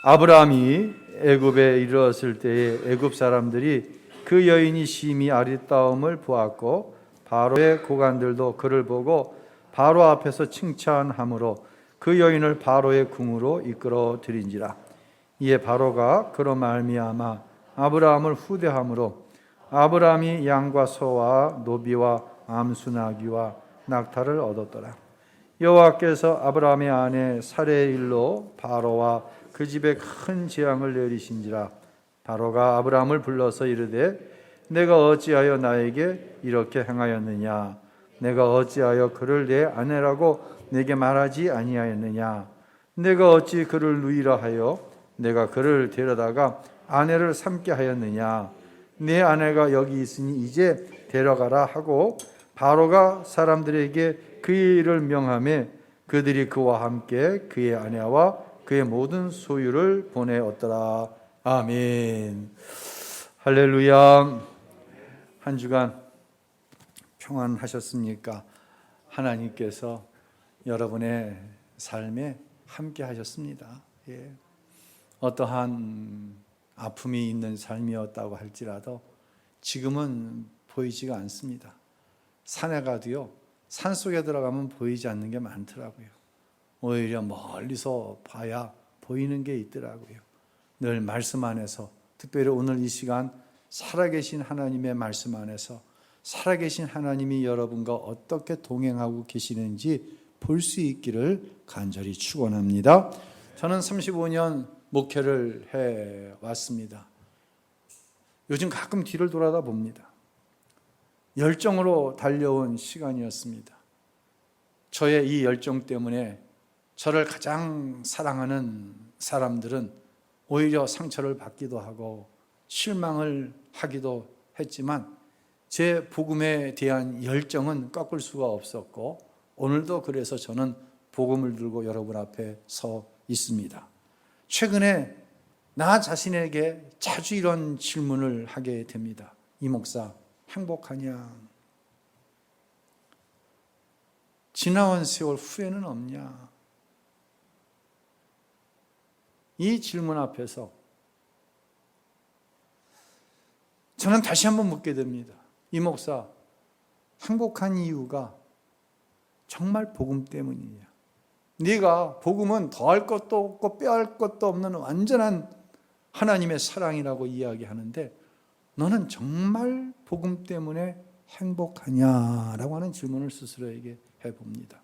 아브라함이 애굽에 이르렀을 때에 애굽 사람들이 그 여인이 심히 아리따움을 보았고 바로의 고관들도 그를 보고 바로 앞에서 칭찬하므로 그 여인을 바로의 궁으로 이끌어 들인지라. 이에 바로가 그로 말미암아 아브라함을 후대함으로 아브라함이 양과 소와 노비와 암수나귀와 낙타를 얻었더라. 여호와께서 아브라함의 아내 사레의 일로 바로와 그 집에 큰 재앙을 내리신지라. 바로가 아브라함을 불러서 이르되 내가 어찌하여 나에게 이렇게 행하였느냐? 내가 어찌하여 그를 내 아내라고 내게 말하지 아니하였느냐? 내가 어찌 그를 누이라 하여 내가 그를 데려다가 아내를 삼게 하였느냐? 내 아내가 여기 있으니 이제 데려가라 하고 바로가 사람들에게 그의 일을 명하며 그들이 그와 함께 그의 아내와 그의 모든 소유를 보내었더라. 아멘. 할렐루야. 한 주간 평안하셨습니까? 하나님께서 여러분의 삶에 함께 하셨습니다. 예. 어떠한 아픔이 있는 삶이었다고 할지라도 지금은 보이지가 않습니다. 산에 가도요, 산속에 들어가면 보이지 않는 게 많더라고요. 오히려 멀리서 봐야 보이는 게 있더라고요. 늘 말씀 안에서, 특별히 오늘 이 시간 살아계신 하나님의 말씀 안에서 살아계신 하나님이 여러분과 어떻게 동행하고 계시는지 볼 수 있기를 간절히 축원합니다. 저는 35년 목회를 해왔습니다. 요즘 가끔 뒤를 돌아다 봅니다. 열정으로 달려온 시간이었습니다. 저의 이 열정 때문에 저를 가장 사랑하는 사람들은 오히려 상처를 받기도 하고 실망을 하기도 했지만 제 복음에 대한 열정은 꺾을 수가 없었고 오늘도 그래서 저는 복음을 들고 여러분 앞에 서 있습니다. 최근에 나 자신에게 자주 이런 질문을 하게 됩니다. 이 목사, 행복하냐? 지나온 세월 후회는 없냐? 이 질문 앞에서 저는 다시 한번 묻게 됩니다. 이 목사, 행복한 이유가 정말 복음 때문이냐? 네가 복음은 더할 것도 없고 빼할 것도 없는 완전한 하나님의 사랑이라고 이야기하는데 너는 정말 복음 때문에 행복하냐라고 하는 질문을 스스로에게 해봅니다.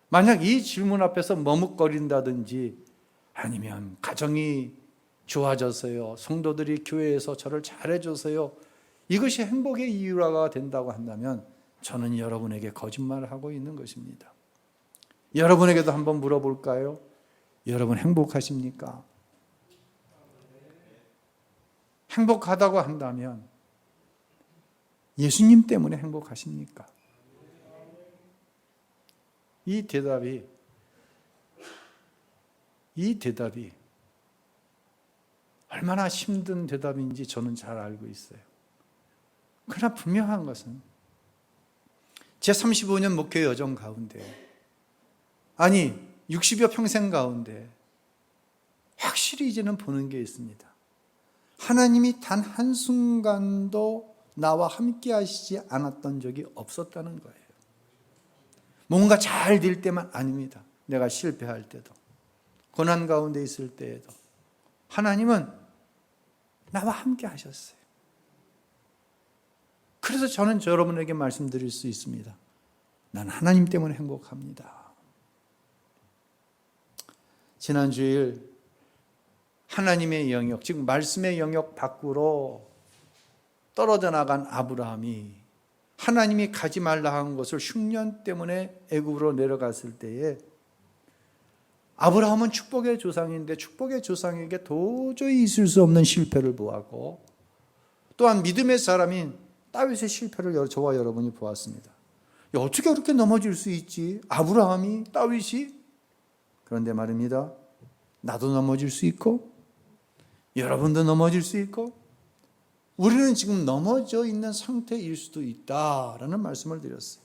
만약 이 질문 앞에서 머뭇거린다든지 아니면 가정이 좋아져서요, 성도들이 교회에서 저를 잘해줘서요, 이것이 행복의 이유가 된다고 한다면 저는 여러분에게 거짓말을 하고 있는 것입니다. 여러분에게도 한번 물어볼까요? 여러분 행복하십니까? 행복하다고 한다면 예수님 때문에 행복하십니까? 이 대답이 얼마나 힘든 대답인지 저는 잘 알고 있어요. 그러나 분명한 것은 제 35년 목회 여정 가운데, 아니 60여 평생 가운데 확실히 이제는 보는 게 있습니다. 하나님이 단 한순간도 나와 함께 하시지 않았던 적이 없었다는 거예요. 뭔가 잘 될 때만 아닙니다. 내가 실패할 때도, 고난 가운데 있을 때에도 하나님은 나와 함께 하셨어요. 그래서 저는 여러분에게 말씀드릴 수 있습니다. 난 하나님 때문에 행복합니다. 지난 주일 하나님의 영역, 즉 말씀의 영역 밖으로 떨어져 나간 아브라함이 하나님이 가지 말라 한 것을 흉년 때문에 애굽으로 내려갔을 때에 아브라함은 축복의 조상인데 축복의 조상에게 도저히 있을 수 없는 실패를 보았고, 또한 믿음의 사람인 다윗의 실패를 저와 여러분이 보았습니다. 어떻게 그렇게 넘어질 수 있지? 아브라함이, 다윗이? 그런데 말입니다. 나도 넘어질 수 있고 여러분도 넘어질 수 있고 우리는 지금 넘어져 있는 상태일 수도 있다라는 말씀을 드렸어요.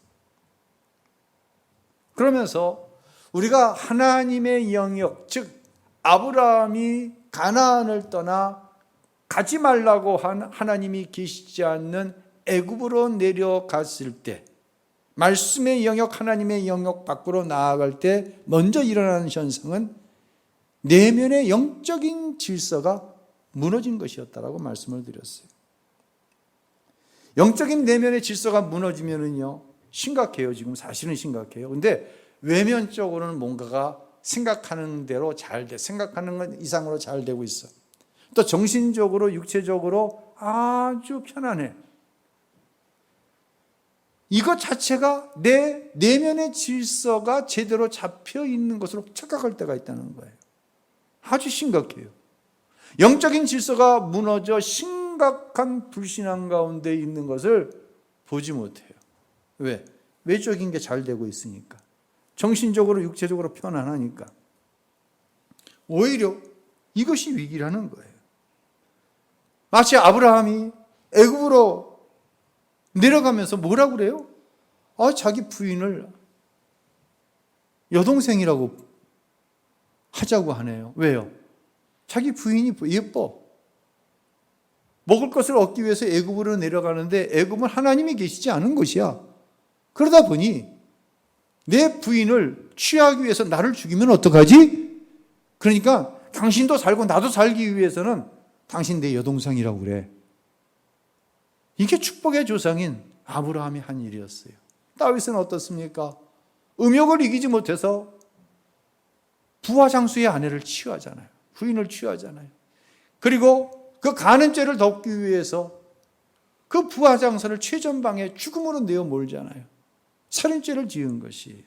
그러면서 우리가 하나님의 영역, 즉 아브라함이 가나안을 떠나 가지 말라고 한 하나님이 계시지 않는 애굽으로 내려갔을 때, 말씀의 영역, 하나님의 영역 밖으로 나아갈 때 먼저 일어나는 현상은 내면의 영적인 질서가 무너진 것이었다라고 말씀을 드렸어요. 영적인 내면의 질서가 무너지면은요, 심각해요. 지금 사실은 심각해요. 근데 외면적으로는 뭔가가 생각하는 대로 잘 돼. 생각하는 것 이상으로 잘 되고 있어. 또 정신적으로, 육체적으로 아주 편안해. 이것 자체가 내 내면의 질서가 제대로 잡혀 있는 것으로 착각할 때가 있다는 거예요. 아주 심각해요. 영적인 질서가 무너져 심각한 불신앙 가운데 있는 것을 보지 못해요. 왜? 외적인 게 잘 되고 있으니까. 정신적으로, 육체적으로 편안하니까. 오히려 이것이 위기라는 거예요. 마치 아브라함이 애굽으로 내려가면서 뭐라고 그래요? 자기 부인을 여동생이라고 하자고 하네요. 왜요? 자기 부인이 예뻐. 먹을 것을 얻기 위해서 애굽으로 내려가는데 애굽은 하나님이 계시지 않은 곳이야. 그러다 보니 내 부인을 취하기 위해서 나를 죽이면 어떡하지? 그러니까 당신도 살고 나도 살기 위해서는 당신 내 여동생이라고 그래. 이게 축복의 조상인 아브라함이 한 일이었어요. 다윗은 어떻습니까? 음욕을 이기지 못해서 부하 장수의 아내를 취하잖아요. 부인을 취하잖아요. 그리고 그 간음죄를 덮기 위해서 그 부하 장수를 최전방에 죽음으로 내어 몰잖아요. 살인죄를 지은 것이에요.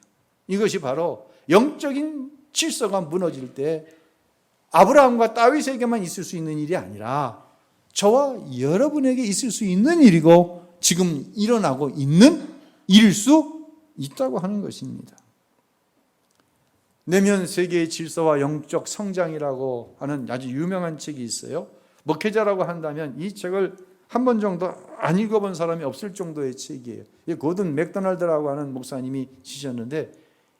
이것이 바로 영적인 질서가 무너질 때 아브라함과 다윗에게만 있을 수 있는 일이 아니라 저와 여러분에게 있을 수 있는 일이고 지금 일어나고 있는 일일 수 있다고 하는 것입니다. 내면 세계의 질서와 영적 성장이라고 하는 아주 유명한 책이 있어요. 목회자라고 한다면 이 책을 한 번 정도 안 읽어본 사람이 없을 정도의 책이에요. 고든 맥도날드라고 하는 목사님이 지셨는데,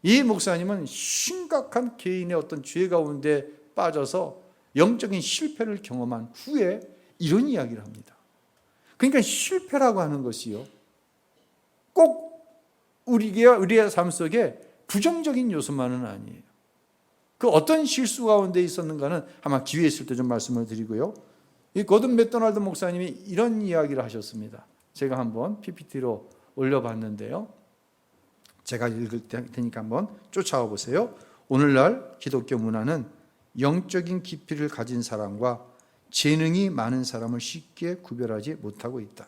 이 목사님은 심각한 개인의 어떤 죄 가운데 빠져서 영적인 실패를 경험한 후에 이런 이야기를 합니다. 그러니까 실패라고 하는 것이요, 꼭 우리의 삶 속에 부정적인 요소만은 아니에요. 그 어떤 실수 가운데 있었는가는 아마 기회 있을 때 좀 말씀을 드리고요. 이 고든 맥도날드 목사님이 이런 이야기를 하셨습니다. 제가 한번 PPT로 올려봤는데요. 제가 읽을 테니까 한번 쫓아와 보세요. 오늘날 기독교 문화는 영적인 깊이를 가진 사람과 재능이 많은 사람을 쉽게 구별하지 못하고 있다.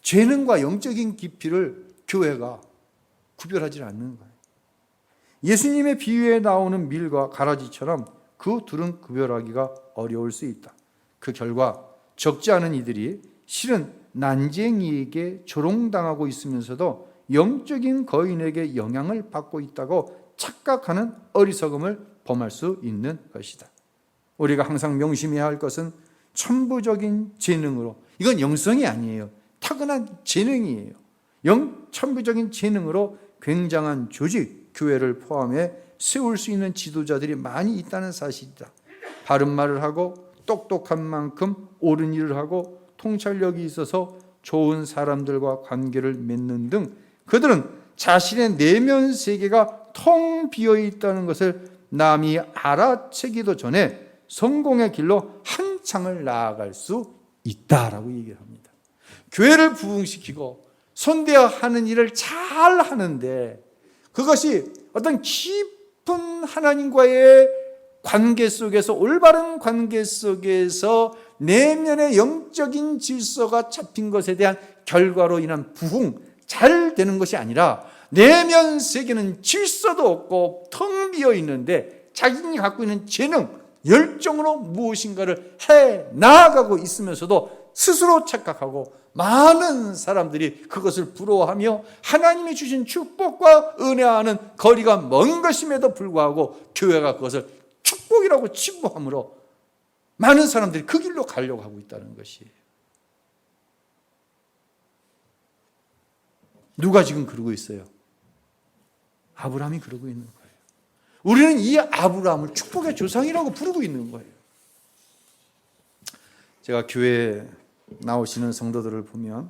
재능과 영적인 깊이를 교회가 구별하지 않는 거예요. 예수님의 비유에 나오는 밀과 가라지처럼 그 둘은 구별하기가 어려울 수 있다. 그 결과 적지 않은 이들이 실은 난쟁이에게 조롱당하고 있으면서도 영적인 거인에게 영향을 받고 있다고 착각하는 어리석음을 범할 수 있는 것이다. 우리가 항상 명심해야 할 것은 천부적인 재능으로, 이건 영성이 아니에요. 타고난 재능이에요. 천부적인 재능으로 굉장한 조직, 교회를 포함해 세울 수 있는 지도자들이 많이 있다는 사실이다. 바른 말을 하고 똑똑한 만큼 옳은 일을 하고 통찰력이 있어서 좋은 사람들과 관계를 맺는 등 그들은 자신의 내면 세계가 텅 비어 있다는 것을 남이 알아채기도 전에 성공의 길로 한창을 나아갈 수 있다라고 얘기를 합니다. 교회를 부흥시키고 손대어 하는 일을 잘 하는데 그것이 어떤 깊은 하나님과의 관계 속에서, 올바른 관계 속에서 내면의 영적인 질서가 잡힌 것에 대한 결과로 인한 부흥, 잘 되는 것이 아니라 내면 세계는 질서도 없고 텅 비어 있는데 자신이 갖고 있는 재능, 열정으로 무엇인가를 해 나아가고 있으면서도 스스로 착각하고 많은 사람들이 그것을 부러워하며 하나님이 주신 축복과 은혜와는 거리가 먼 것임에도 불구하고 교회가 그것을 축복이라고 치부함으로 많은 사람들이 그 길로 가려고 하고 있다는 것이에요. 누가 지금 그러고 있어요? 아브라함이 그러고 있는 거예요. 우리는 이 아브라함을 축복의 조상이라고 부르고 있는 거예요. 제가 교회에 나오시는 성도들을 보면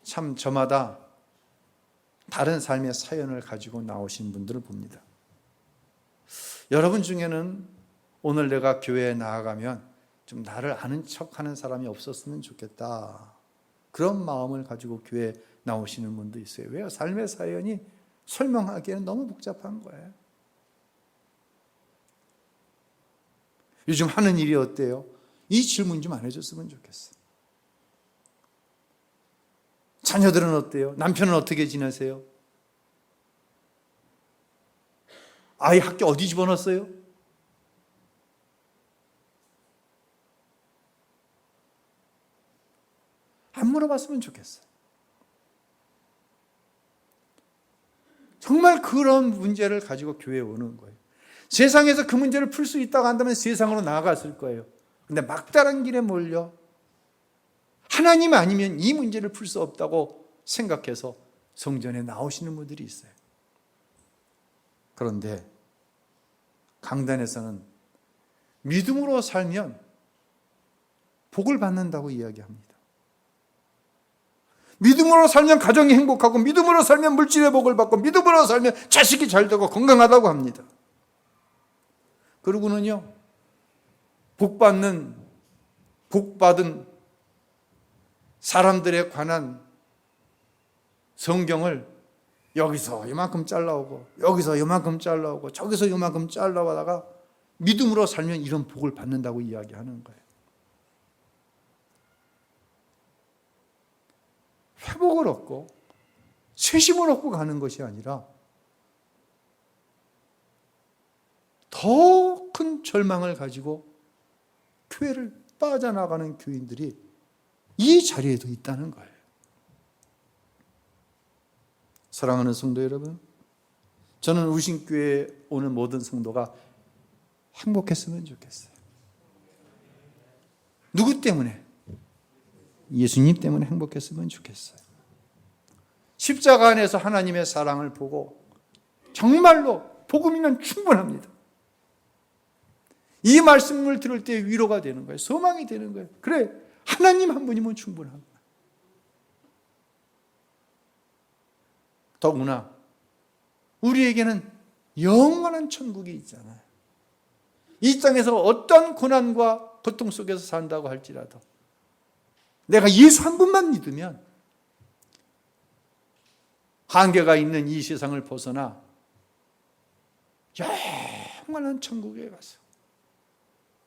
참 저마다 다른 삶의 사연을 가지고 나오신 분들을 봅니다. 여러분 중에는 오늘 내가 교회에 나아가면 좀 나를 아는 척하는 사람이 없었으면 좋겠다, 그런 마음을 가지고 교회에 나오시는 분도 있어요. 왜요? 삶의 사연이 설명하기에는 너무 복잡한 거예요. 요즘 하는 일이 어때요? 이 질문 좀 안 해줬으면 좋겠어요. 자녀들은 어때요? 남편은 어떻게 지내세요? 아이 학교 어디 집어넣었어요? 안 물어봤으면 좋겠어요. 정말 그런 문제를 가지고 교회에 오는 거예요. 세상에서 그 문제를 풀 수 있다고 한다면 세상으로 나아갔을 거예요. 근데 막다른 길에 몰려 하나님 아니면 이 문제를 풀 수 없다고 생각해서 성전에 나오시는 분들이 있어요. 그런데 강단에서는 믿음으로 살면 복을 받는다고 이야기합니다. 믿음으로 살면 가정이 행복하고, 믿음으로 살면 물질의 복을 받고, 믿음으로 살면 자식이 잘 되고 건강하다고 합니다. 그리고는요, 복받은 사람들에 관한 성경을 여기서 이만큼 잘라오고, 여기서 이만큼 잘라오고, 저기서 이만큼 잘라오다가 믿음으로 살면 이런 복을 받는다고 이야기하는 거예요. 회복을 얻고 쇄심을 얻고 가는 것이 아니라 더 큰 절망을 가지고 교회를 빠져나가는 교인들이 이 자리에도 있다는 거예요. 사랑하는 성도 여러분, 저는 우신교회에 오는 모든 성도가 행복했으면 좋겠어요. 누구 때문에? 예수님 때문에 행복했으면 좋겠어요. 십자가 안에서 하나님의 사랑을 보고 정말로 복음이면 충분합니다. 이 말씀을 들을 때 위로가 되는 거예요. 소망이 되는 거예요. 그래, 하나님 한 분이면 충분한 거예요. 더구나 우리에게는 영원한 천국이 있잖아요. 이 땅에서 어떤 고난과 고통 속에서 산다고 할지라도 내가 예수 한 분만 믿으면 한계가 있는 이 세상을 벗어나 영원한 천국에 가서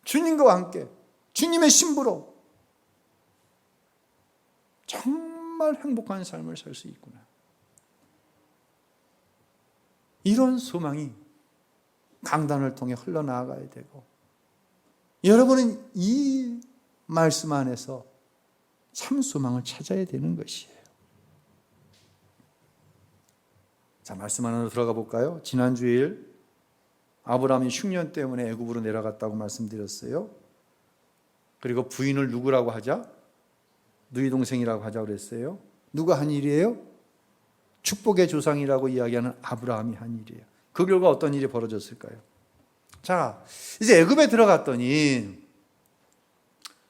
주님과 함께 주님의 신부로 정말 행복한 삶을 살 수 있구나. 이런 소망이 강단을 통해 흘러나가야 되고, 여러분은 이 말씀 안에서 참 소망을 찾아야 되는 것이에요. 자, 말씀 안으로 들어가 볼까요? 지난 주일 아브라함이 흉년 때문에 애굽으로 내려갔다고 말씀드렸어요. 그리고 부인을 누구라고 하자? 누이 동생이라고 하자고 그랬어요. 누가 한 일이에요? 축복의 조상이라고 이야기하는 아브라함이 한 일이에요. 그 결과 어떤 일이 벌어졌을까요? 자, 이제 애굽에 들어갔더니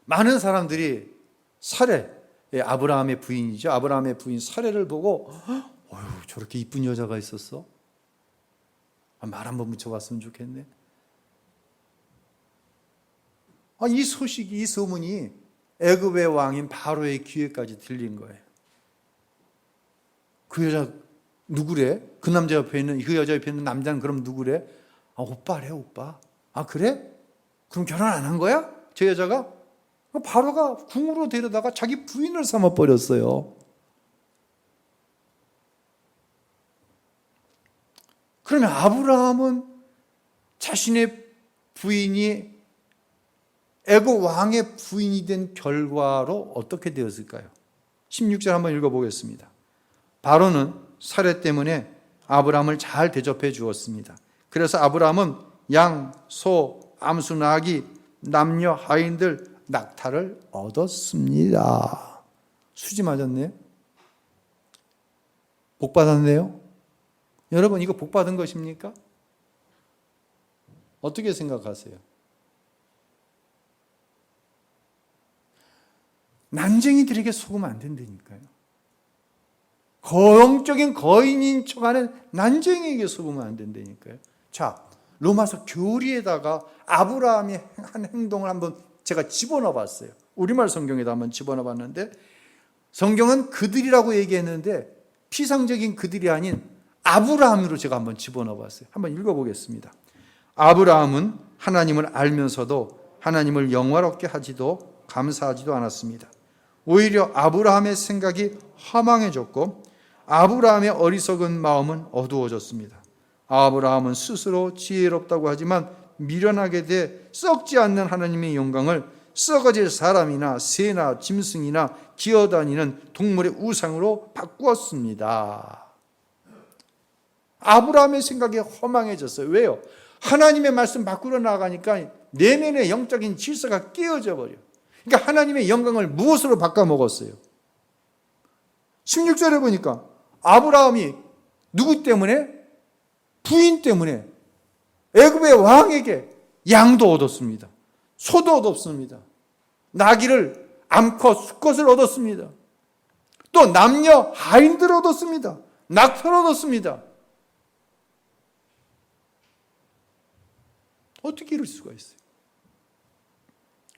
많은 사람들이 사레, 아브라함의 부인이죠. 아브라함의 부인 사레를 보고 어휴, 저렇게 이쁜 여자가 있었어? 말 한번 묻혀봤으면 좋겠네. 이 소식이, 이 소문이 애굽의 왕인 바로의 귀에까지 들린 거예요. 그 여자 누구래? 그 남자 옆에 있는, 그 여자 옆에 있는 남자는 그럼 누구래? 오빠래, 오빠. 그래? 그럼 결혼 안 한 거야? 저 여자가? 바로가 궁으로 데려다가 자기 부인을 삼아버렸어요. 그러면 아브라함은 자신의 부인이 애굽 왕의 부인이 된 결과로 어떻게 되었을까요? 16절 한번 읽어보겠습니다. 바로는 사레 때문에 아브라함을 잘 대접해 주었습니다. 그래서 아브라함은 양, 소, 암수, 나귀, 남녀, 하인들, 낙타를 얻었습니다. 수지 맞았네요. 복 받았네요. 여러분, 이거 복 받은 것입니까? 어떻게 생각하세요? 난쟁이들에게 속으면 안 된다니까요. 영적인 거인인 척하는 난쟁이에게 속으면 안 된다니까요. 자, 로마서 교리에다가 아브라함이 한 행동을 한번 제가 집어넣어 봤어요. 우리말 성경에다 한번 집어넣어 봤는데, 성경은 그들이라고 얘기했는데 피상적인 그들이 아닌 아브라함으로 제가 한번 집어넣어 봤어요. 한번 읽어보겠습니다. 아브라함은 하나님을 알면서도 하나님을 영화롭게 하지도 감사하지도 않았습니다. 오히려 아브라함의 생각이 허망해졌고 아브라함의 어리석은 마음은 어두워졌습니다. 아브라함은 스스로 지혜롭다고 하지만 미련하게 돼 썩지 않는 하나님의 영광을 썩어질 사람이나 새나 짐승이나 기어다니는 동물의 우상으로 바꾸었습니다. 아브라함의 생각이 허망해졌어요. 왜요? 하나님의 말씀 밖으로 나가니까 내면의 영적인 질서가 깨어져 버려요. 그러니까 하나님의 영광을 무엇으로 바꿔먹었어요? 16절에 보니까 아브라함이 누구 때문에? 부인 때문에 애굽의 왕에게 양도 얻었습니다. 소도 얻었습니다. 나귀를 암컷 수컷을 얻었습니다. 또 남녀 하인들을 얻었습니다. 낙타를 얻었습니다. 어떻게 이럴 수가 있어요?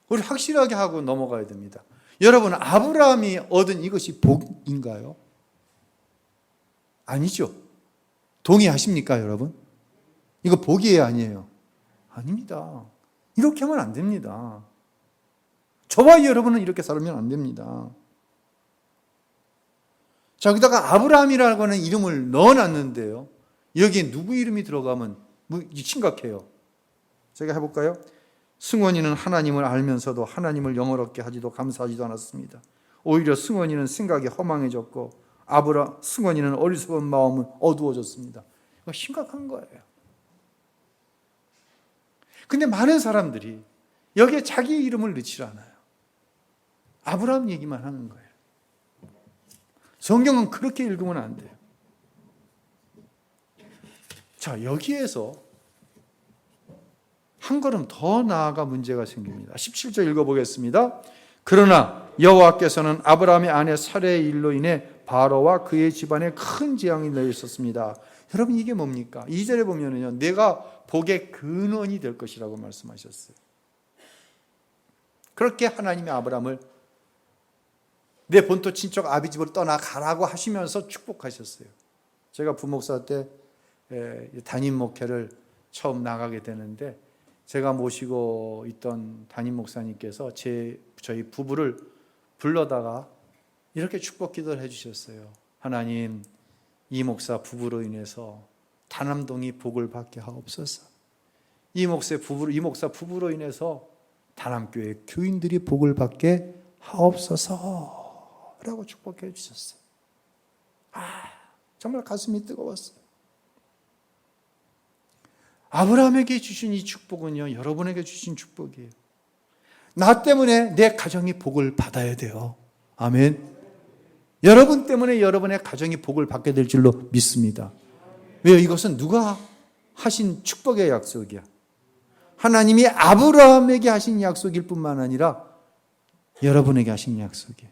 우리 확실하게 하고 넘어가야 됩니다. 여러분, 아브라함이 얻은 이것이 복인가요? 아니죠. 동의하십니까, 여러분? 이거 복이에요, 아니에요? 아닙니다. 이렇게 하면 안 됩니다. 저와 여러분은 이렇게 살면 안 됩니다. 자, 거기다가 아브라함이라고 하는 이름을 넣어놨는데요, 여기에 누구 이름이 들어가면 심각해요. 제가 해볼까요? 승원이는 하나님을 알면서도 하나님을 영어롭게 하지도 감사하지도 않았습니다. 오히려 승원이는 생각이 허망해졌고 승원이는 어리석은 마음은 어두워졌습니다. 이거 심각한 거예요. 근데 많은 사람들이 여기에 자기 이름을 넣지 않아요. 아브라함 얘기만 하는 거예요. 성경은 그렇게 읽으면 안 돼요. 자, 여기에서 한 걸음 더 나아가 문제가 생깁니다. 17절 읽어보겠습니다. 그러나 여호와께서는 아브라함의 아내 사레의 일로 인해 바로와 그의 집안에 큰 재앙이 내려 있었습니다. 여러분, 이게 뭡니까? 2절에 보면은요, 내가 복의 근원이 될 것이라고 말씀하셨어요. 그렇게 하나님이 아브라함을 내 본토 친척 아비집으로 떠나가라고 하시면서 축복하셨어요. 제가 부목사 때 담임 목회를 처음 나가게 되는데, 제가 모시고 있던 담임 목사님께서 저희 부부를 불러다가 이렇게 축복 기도를 해주셨어요. 하나님, 이 목사 부부로 인해서 다남동이 복을 받게 하옵소서. 이 목사 부부로 인해서 다남교회 교인들이 복을 받게 하옵소서 라고 축복해 주셨어요. 정말 가슴이 뜨거웠어요. 아브라함에게 주신 이 축복은요, 여러분에게 주신 축복이에요. 나 때문에 내 가정이 복을 받아야 돼요. 아멘. 여러분 때문에 여러분의 가정이 복을 받게 될 줄로 믿습니다. 왜요? 이것은 누가 하신 축복의 약속이야. 하나님이 아브라함에게 하신 약속일 뿐만 아니라 여러분에게 하신 약속이에요.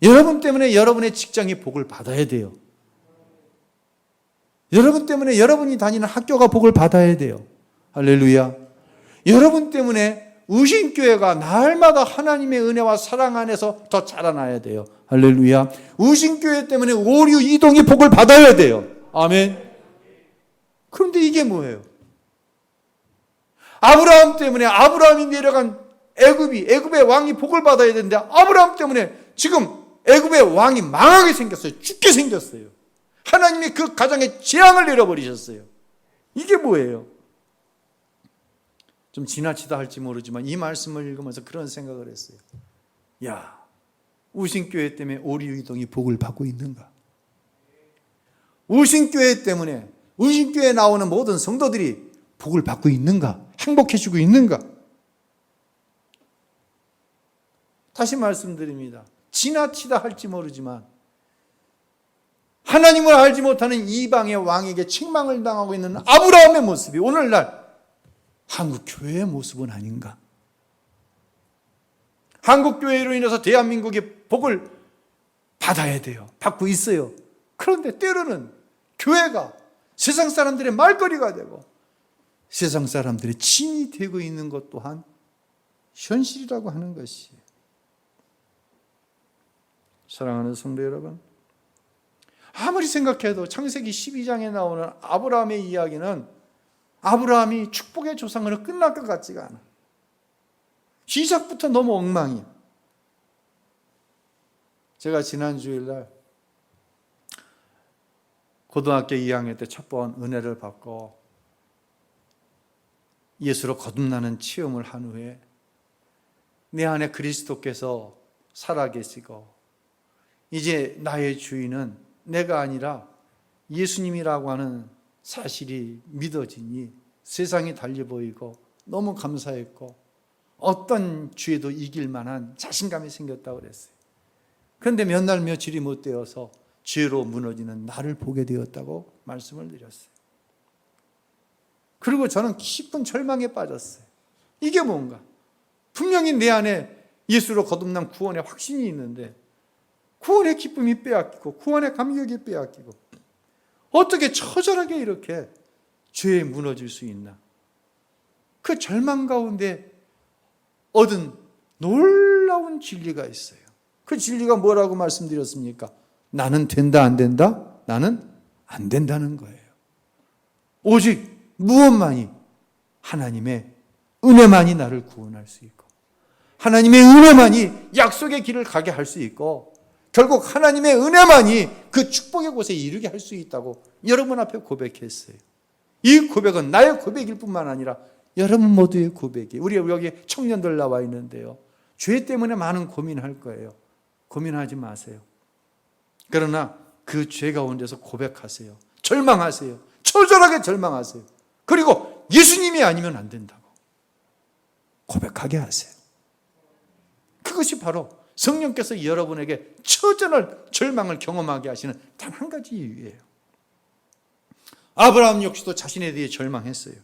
여러분 때문에 여러분의 직장이 복을 받아야 돼요. 여러분 때문에 여러분이 다니는 학교가 복을 받아야 돼요. 할렐루야. 여러분 때문에 우신교회가 날마다 하나님의 은혜와 사랑 안에서 더 자라나야 돼요. 할렐루야. 우신교회 때문에 오류 이동이 복을 받아야 돼요. 아멘. 그런데 이게 뭐예요? 아브라함 때문에 아브라함이 내려간 애굽의 왕이 복을 받아야 되는데, 아브라함 때문에 지금 애굽의 왕이 망하게 생겼어요. 죽게 생겼어요. 하나님이 그 가정에 재앙을 내려버리셨어요. 이게 뭐예요? 좀 지나치다 할지 모르지만 이 말씀을 읽으면서 그런 생각을 했어요. 야, 우신교회 때문에 오류이동이 복을 받고 있는가? 우신교회 때문에 우신교회에 나오는 모든 성도들이 복을 받고 있는가? 행복해지고 있는가? 다시 말씀드립니다. 지나치다 할지 모르지만 하나님을 알지 못하는 이방의 왕에게 책망을 당하고 있는 아브라함의 모습이 오늘날 한국 교회의 모습은 아닌가? 한국 교회로 인해서 대한민국이 복을 받아야 돼요. 받고 있어요. 그런데 때로는 교회가 세상 사람들의 말거리가 되고 세상 사람들의 짐이 되고 있는 것 또한 현실이라고 하는 것이에요. 사랑하는 성도 여러분, 아무리 생각해도 창세기 12장에 나오는 아브라함의 이야기는 아브라함이 축복의 조상으로 끝날 것 같지가 않아. 시작부터 너무 엉망이에요. 제가 지난 주일날 고등학교 2학년 때 첫 번 은혜를 받고 예수로 거듭나는 체험을 한 후에 내 안에 그리스도께서 살아계시고 이제 나의 주인은 내가 아니라 예수님이라고 하는 사실이 믿어지니 세상이 달리 보이고 너무 감사했고 어떤 죄도 이길 만한 자신감이 생겼다고 그랬어요. 그런데 몇 날 며칠이 못 되어서 죄로 무너지는 나를 보게 되었다고 말씀을 드렸어요. 그리고 저는 깊은 절망에 빠졌어요. 이게 뭔가? 분명히 내 안에 예수로 거듭난 구원의 확신이 있는데 구원의 기쁨이 빼앗기고 구원의 감격이 빼앗기고 어떻게 처절하게 이렇게 죄에 무너질 수 있나? 그 절망 가운데 얻은 놀라운 진리가 있어요. 그 진리가 뭐라고 말씀드렸습니까? 나는 된다 안 된다? 나는 안 된다는 거예요. 오직 무엇만이? 하나님의 은혜만이 나를 구원할 수 있고 하나님의 은혜만이 약속의 길을 가게 할 수 있고 결국 하나님의 은혜만이 그 축복의 곳에 이르게 할 수 있다고 여러분 앞에 고백했어요. 이 고백은 나의 고백일 뿐만 아니라 여러분 모두의 고백이. 우리 여기 청년들 나와 있는데요, 죄 때문에 많은 고민할 거예요. 고민하지 마세요. 그러나 그 죄 가운데서 고백하세요. 절망하세요. 처절하게 절망하세요. 그리고 예수님이 아니면 안 된다고 고백하게 하세요. 그것이 바로 성령께서 여러분에게 처절한 절망을 경험하게 하시는 단 한 가지 이유예요. 아브라함 역시도 자신에 대해 절망했어요.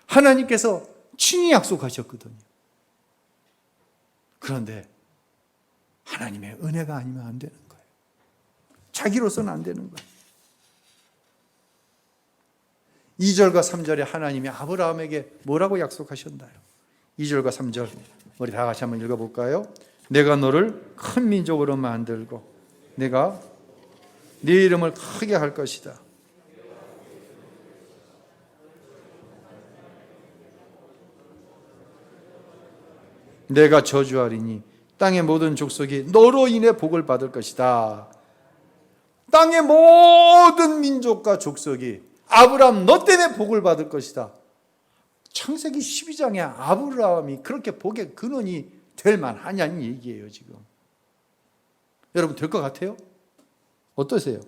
하나님께서 친히 약속하셨거든요. 그런데 하나님의 은혜가 아니면 안 되는 거예요. 자기로서는 안 되는 거예요. 2절과 3절에 하나님이 아브라함에게 뭐라고 약속하셨나요? 2절과 3절 우리 다 같이 한번 읽어볼까요? 내가 너를 큰 민족으로 만들고 내가 네 이름을 크게 할 것이다. 내가 저주하리니 땅의 모든 족속이 너로 인해 복을 받을 것이다. 땅의 모든 민족과 족속이 아브라함 너 때문에 복을 받을 것이다. 창세기 12장에 아브라함이 그렇게 복의 근원이 될 만하냐는 얘기예요. 지금 여러분 될 것 같아요? 어떠세요?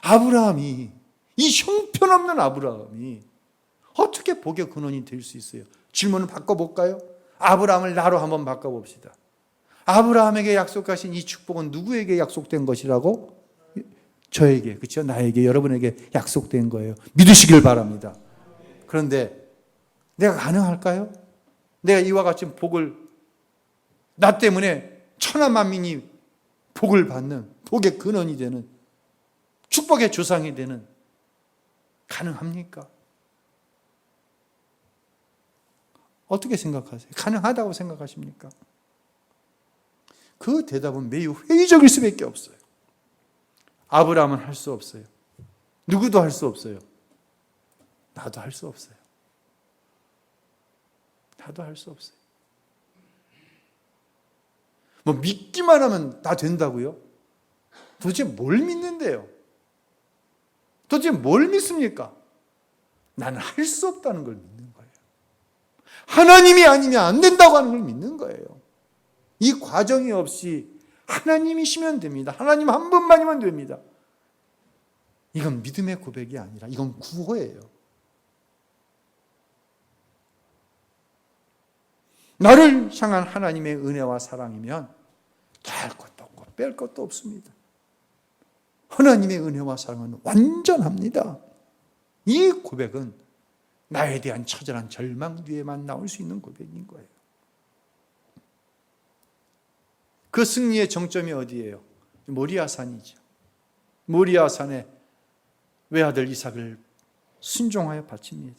아브라함이, 이 형편없는 아브라함이 어떻게 복의 근원이 될 수 있어요? 질문을 바꿔볼까요? 아브라함을 나로 한번 바꿔봅시다. 아브라함에게 약속하신 이 축복은 누구에게 약속된 것이라고? 저에게, 그렇죠? 나에게, 여러분에게 약속된 거예요. 믿으시길 바랍니다. 그런데 내가 가능할까요? 내가 이와 같이 복을, 나 때문에 천하 만민이 복을 받는, 복의 근원이 되는, 축복의 조상이 되는, 가능합니까? 어떻게 생각하세요? 가능하다고 생각하십니까? 그 대답은 매우 회의적일 수밖에 없어요. 아브라함은 할 수 없어요. 누구도 할 수 없어요. 나도 할 수 없어요. 나도 할 수 없어요. 뭐 믿기만 하면 다 된다고요? 도대체 뭘 믿는데요? 도대체 뭘 믿습니까? 나는 할 수 없다는 걸 믿는 거예요. 하나님이 아니면 안 된다고 하는 걸 믿는 거예요. 이 과정이 없이 하나님이시면 됩니다. 하나님 한 분만이면 됩니다. 이건 믿음의 고백이 아니라 이건 구호예요. 나를 향한 하나님의 은혜와 사랑이면 더할 것도 없고 뺄 것도 없습니다. 하나님의 은혜와 사랑은 완전합니다. 이 고백은 나에 대한 처절한 절망 뒤에만 나올 수 있는 고백인 거예요. 그 승리의 정점이 어디예요? 모리아산이죠. 모리아산에 외아들 이삭을 순종하여 바칩니다.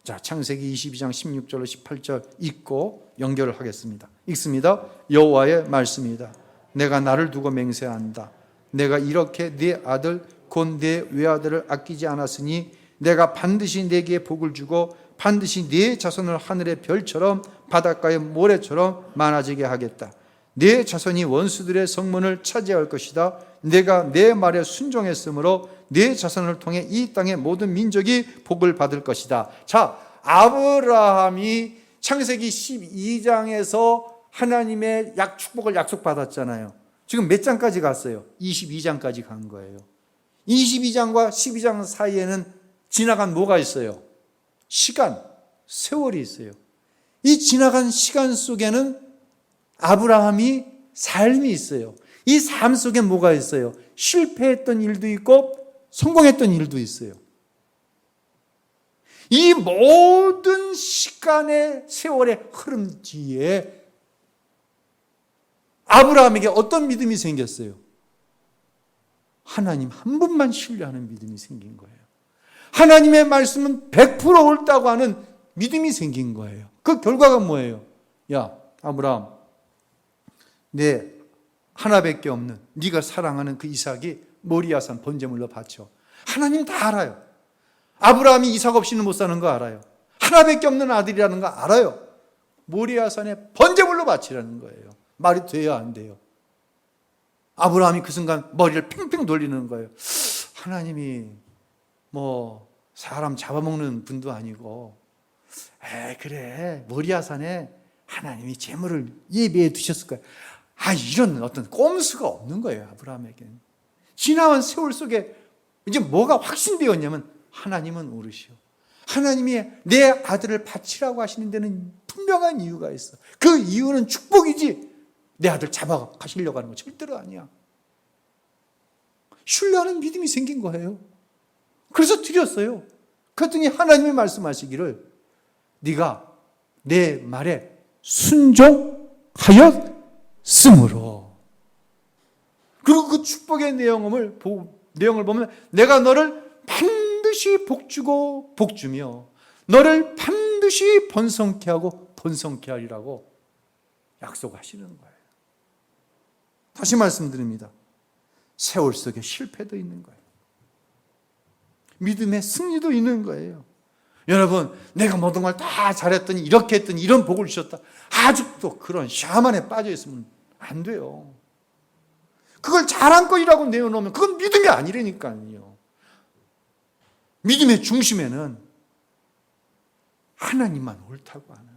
자, 창세기 22장 16절로 18절 읽고 연결을 하겠습니다. 읽습니다. 여호와의 말씀이다. 내가 나를 두고 맹세한다. 내가 이렇게 네 아들 곧 네 외아들을 아끼지 않았으니 내가 반드시 네게 복을 주고 반드시 네 자손을 하늘의 별처럼 바닷가의 모래처럼 많아지게 하겠다. 네 자손이 원수들의 성문을 차지할 것이다. 내가 내 말에 순종했으므로 네 자손을 통해 이 땅의 모든 민족이 복을 받을 것이다. 자, 아브라함이 창세기 12장에서 하나님의 축복을 약속받았잖아요. 지금 몇 장까지 갔어요? 22장까지 간 거예요. 22장과 12장 사이에는 지나간 뭐가 있어요? 시간, 세월이 있어요. 이 지나간 시간 속에는 아브라함이 삶이 있어요. 이 삶 속에 뭐가 있어요? 실패했던 일도 있고 성공했던 일도 있어요. 이 모든 시간의 세월의 흐름 뒤에 아브라함에게 어떤 믿음이 생겼어요? 하나님 한 분만 신뢰하는 믿음이 생긴 거예요. 하나님의 말씀은 100% 옳다고 하는 믿음이 생긴 거예요. 그 결과가 뭐예요? 야, 아브라함, 내 하나밖에 없는 네가 사랑하는 그 이삭이 모리아산 번제물로 바쳐. 하나님 다 알아요. 아브라함이 이삭 없이는 못 사는 거 알아요. 하나밖에 없는 아들이라는 거 알아요. 모리아산에 번제물로 바치라는 거예요. 말이 돼야 안 돼요. 아브라함이 그 순간 머리를 핑핑 돌리는 거예요. 하나님이 뭐 사람 잡아먹는 분도 아니고, 그래, 모리아산에 하나님이 제물을 예비해 두셨을 거예요. 이런 어떤 꼼수가 없는 거예요, 아브라함에게는. 지나온 세월 속에 이제 뭐가 확신되었냐면 하나님은 오르시오. 하나님이 내 아들을 바치라고 하시는 데는 분명한 이유가 있어. 그 이유는 축복이지 내 아들 잡아 가시려고 하는 거 절대로 아니야. 신뢰하는 믿음이 생긴 거예요. 그래서 드렸어요. 그랬더니 하나님이 말씀하시기를 네가 내 말에 순종하였으므로. 그리고 그 축복의 내용을 보면 내가 너를 반드시 복주고 복주며 너를 반드시 번성케 하고 번성케 하리라고 약속하시는 거예요. 다시 말씀드립니다. 세월 속에 실패도 있는 거예요. 믿음의 승리도 있는 거예요. 여러분, 내가 모든 걸 다 잘했더니 이렇게 했더니 이런 복을 주셨다. 아직도 그런 샤만에 빠져 있으면 안 돼요. 그걸 잘한 거이라고 내어놓으면 그건 믿음이 아니라니까요. 믿음의 중심에는 하나님만 옳다고 하는,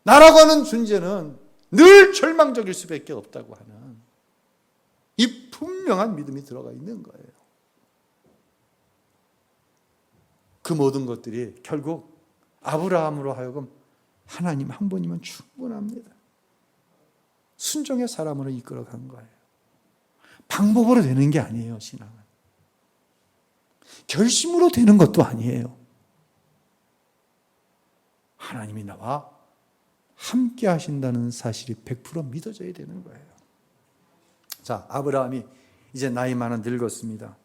나라고 하는 존재는 늘 절망적일 수밖에 없다고 하는 이 분명한 믿음이 들어가 있는 거예요. 그 모든 것들이 결국 아브라함으로 하여금 하나님 한 분이면 충분합니다. 순종의 사람으로 이끌어간 거예요. 방법으로 되는 게 아니에요, 신앙은. 결심으로 되는 것도 아니에요. 하나님이 나와 함께 하신다는 사실이 100% 믿어져야 되는 거예요. 자, 아브라함이 이제 나이 많아 늙었습니다.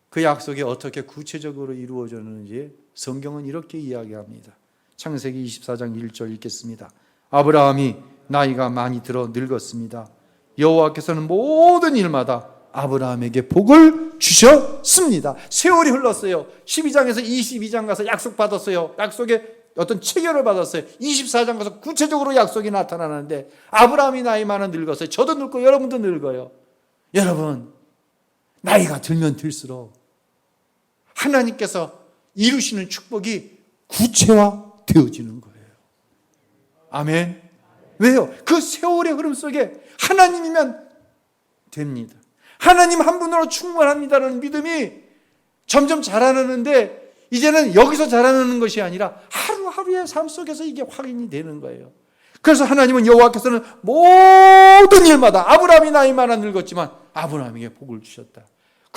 그 약속이 어떻게 구체적으로 이루어졌는지 성경은 이렇게 이야기합니다. 창세기 24장 1절 읽겠습니다. 아브라함이 나이가 많이 들어 늙었습니다. 여호와께서는 모든 일마다 아브라함에게 복을 주셨습니다. 세월이 흘렀어요. 12장에서 22장 가서 약속 받았어요. 약속의 어떤 체결을 받았어요. 24장 가서 구체적으로 약속이 나타나는데 아브라함이 나이 많아 늙었어요. 저도 늙고 여러분도 늙어요. 여러분, 나이가 들면 들수록 하나님께서 이루시는 축복이 구체화되어지는 거예요. 아멘. 왜요? 그 세월의 흐름 속에 하나님이면 됩니다. 하나님 한 분으로 충분합니다라는 믿음이 점점 자라나는데, 이제는 여기서 자라나는 것이 아니라 하루하루의 삶 속에서 이게 확인이 되는 거예요. 그래서 하나님은, 여호와께서는 모든 일마다, 아브라함이 나이 많아 늙었지만 아브라함에게 복을 주셨다.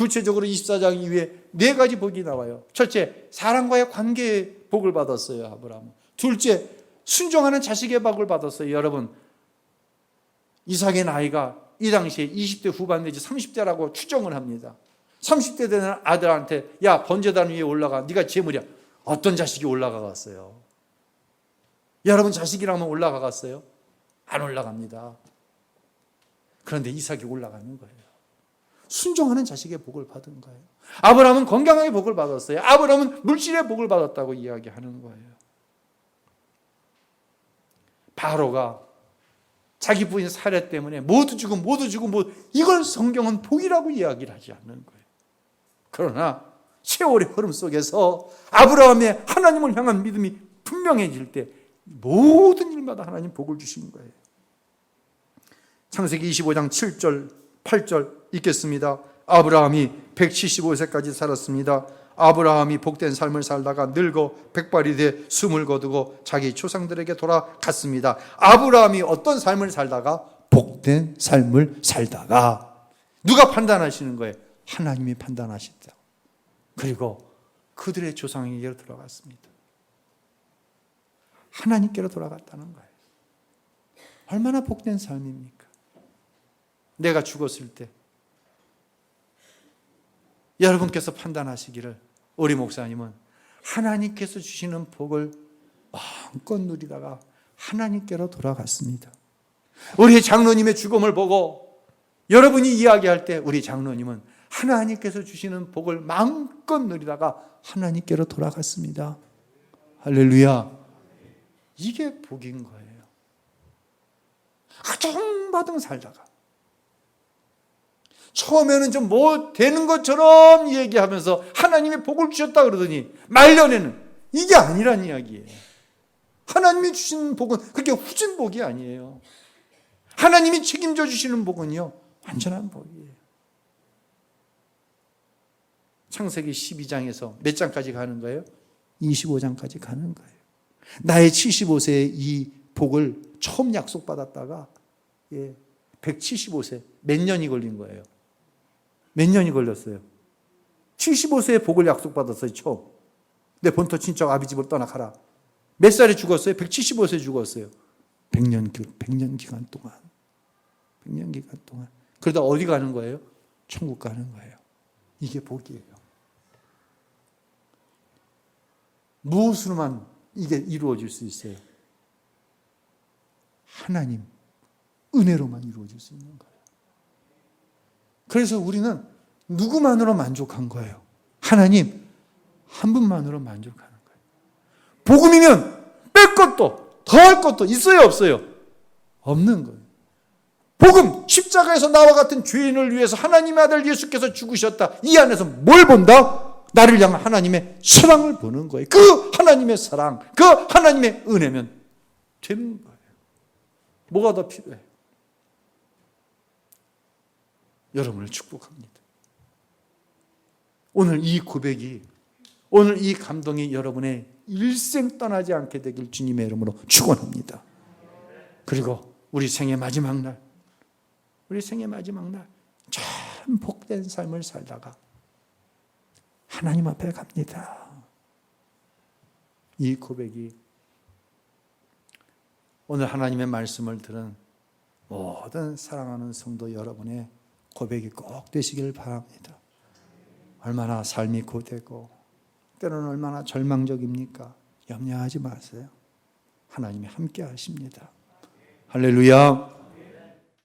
구체적으로 24장 이후에 4가지 복이 나와요. 첫째, 사람과의 관계의 복을 받았어요, 아브라함은. 둘째, 순종하는 자식의 복을 받았어요. 여러분, 이삭의 나이가 이 당시에 20대 후반 내지 30대라고 추정을 합니다. 30대 되는 아들한테 야, 번제단 위에 올라가, 네가 제물이야. 어떤 자식이 올라가갔어요? 여러분, 자식이라면 올라가갔어요? 안 올라갑니다. 그런데 이삭이 올라가는 거예요. 순종하는 자식의 복을 받은 거예요. 아브라함은 건강하게 복을 받았어요. 아브라함은 물질의 복을 받았다고 이야기하는 거예요. 바로가 자기 부인 사례 때문에 모두 죽고 이걸 성경은 복이라고 이야기를 하지 않는 거예요. 그러나 세월의 흐름 속에서 아브라함의 하나님을 향한 믿음이 분명해질 때 모든 일마다 하나님 복을 주신 거예요. 창세기 25장 7절 8절 읽겠습니다. 아브라함이 175세까지 살았습니다. 아브라함이 복된 삶을 살다가 늙어 백발이 돼 숨을 거두고 자기 조상들에게 돌아갔습니다. 아브라함이 어떤 삶을 살다가? 복된 삶을 살다가. 누가 판단하시는 거예요? 하나님이 판단하셨다. 그리고 그들의 조상에게로 돌아갔습니다. 하나님께로 돌아갔다는 거예요. 얼마나 복된 삶입니까? 내가 죽었을 때 여러분께서 판단하시기를, 우리 목사님은 하나님께서 주시는 복을 마음껏 누리다가 하나님께로 돌아갔습니다. 우리 장로님의 죽음을 보고 여러분이 이야기할 때 우리 장로님은 하나님께서 주시는 복을 마음껏 누리다가 하나님께로 돌아갔습니다. 할렐루야. 이게 복인 거예요. 아둥바둥 살다가 처음에는 좀 뭐 되는 것처럼 얘기하면서 하나님이 복을 주셨다 그러더니 말년에는 이게 아니란 이야기예요. 하나님이 주시는 복은 그렇게 후진 복이 아니에요. 하나님이 책임져 주시는 복은요, 완전한 복이에요. 창세기 12장에서 몇 장까지 가는 거예요? 25장까지 가는 거예요. 나의 75세에 이 복을 처음 약속받았다가 175세 몇 년이 걸린 거예요? 몇 년이 걸렸어요? 75세에 복을 약속받았어요, 처음. 내 본토 친척 아비 집을 떠나가라. 몇 살에 죽었어요? 175세에 죽었어요. 100년 기간 동안. 100년 기간 동안. 그러다 어디 가는 거예요? 천국 가는 거예요. 이게 복이에요. 무엇으로만 이게 이루어질 수 있어요? 하나님 은혜로만 이루어질 수 있는 거예요. 그래서 우리는 누구만으로 만족한 거예요? 하나님 한 분만으로 만족하는 거예요. 복음이면 뺄 것도 더할 것도 있어요, 없어요? 없는 거예요. 복음, 십자가에서 나와 같은 죄인을 위해서 하나님의 아들 예수께서 죽으셨다. 이 안에서 뭘 본다? 나를 향한 하나님의 사랑을 보는 거예요. 그 하나님의 사랑, 그 하나님의 은혜면 되는 거예요. 뭐가 더 필요해요? 여러분을 축복합니다. 오늘 이 고백이, 오늘 이 감동이 여러분의 일생 떠나지 않게 되길 주님의 이름으로 축원합니다. 그리고 우리 생의 마지막 날, 참 복된 삶을 살다가 하나님 앞에 갑니다. 이 고백이 오늘 하나님의 말씀을 들은 모든 사랑하는 성도 여러분의 고백이 꼭 되시길 바랍니다. 얼마나 삶이 고되고 때로는 얼마나 절망적입니까? 염려하지 마세요. 하나님이 함께 하십니다. 할렐루야.